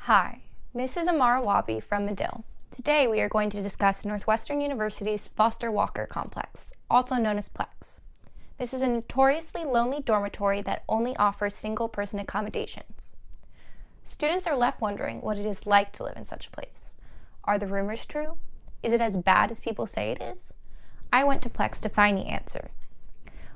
Hi, this is Amara Wabi from Medill. Today we are going to discuss Northwestern University's Foster Walker Complex, also known as Plex. This is a notoriously lonely dormitory that only offers single-person accommodations. Students are left wondering what it is like to live in such a place. Are the rumors true? Is it as bad as people say it is? I went to Plex to find the answer.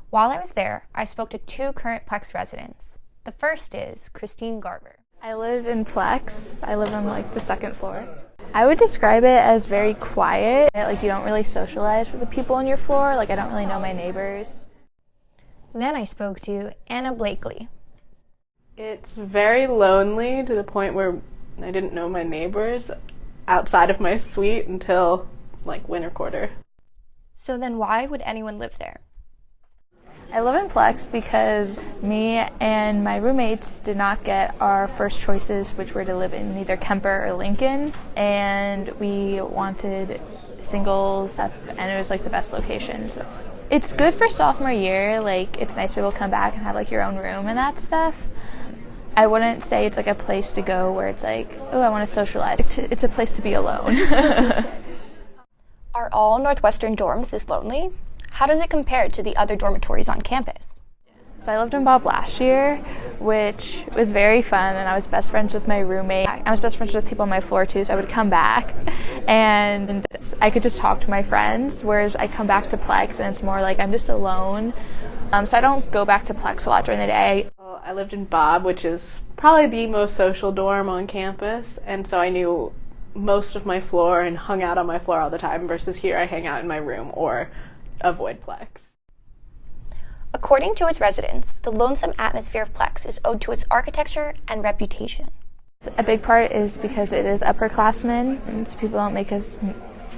While I was there, I spoke to two current Plex residents. The first is Christine Garber. I live in Plex. I live on the second floor. I would describe it as very quiet. You don't really socialize with the people on your floor. I don't really know my neighbors. Then I spoke to Anna Blakely. It's very lonely to the point where I didn't know my neighbors outside of my suite until winter quarter. So then why would anyone live there? I live in Plex because me and my roommates did not get our first choices, which were to live in either Kemper or Lincoln, and we wanted singles, and it was the best location. So it's good for sophomore year. It's nice to be able to come back and have your own room and that stuff. I wouldn't say it's a place to go where it's oh, I want to socialize. It's a place to be alone. Are all Northwestern dorms this lonely? How does it compare to the other dormitories on campus? So I lived in Bob last year, which was very fun, and I was best friends with my roommate. I was best friends with people on my floor too, so I would come back and I could just talk to my friends, whereas I come back to Plex and it's more I'm just alone. So I don't go back to Plex a lot during the day. Well, I lived in Bob, which is probably the most social dorm on campus, and so I knew most of my floor and hung out on my floor all the time, versus here I hang out in my room or avoid Plex. According to its residents, the lonesome atmosphere of Plex is owed to its architecture and reputation. A big part is because it is upperclassmen, and so people don't make as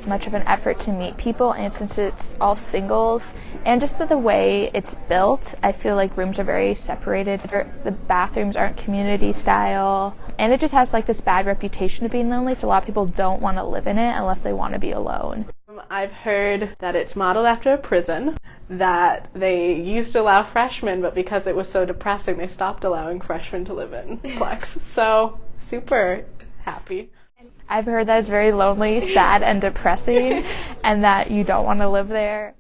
much of an effort to meet people, and since it's all singles, and just the way it's built, I feel rooms are very separated. The bathrooms aren't community style, and it just has this bad reputation of being lonely, so a lot of people don't want to live in it unless they want to be alone. I've heard that it's modeled after a prison, that they used to allow freshmen, but because it was so depressing, they stopped allowing freshmen to live in Plex. So, super happy. I've heard that it's very lonely, sad, and depressing, and that you don't want to live there.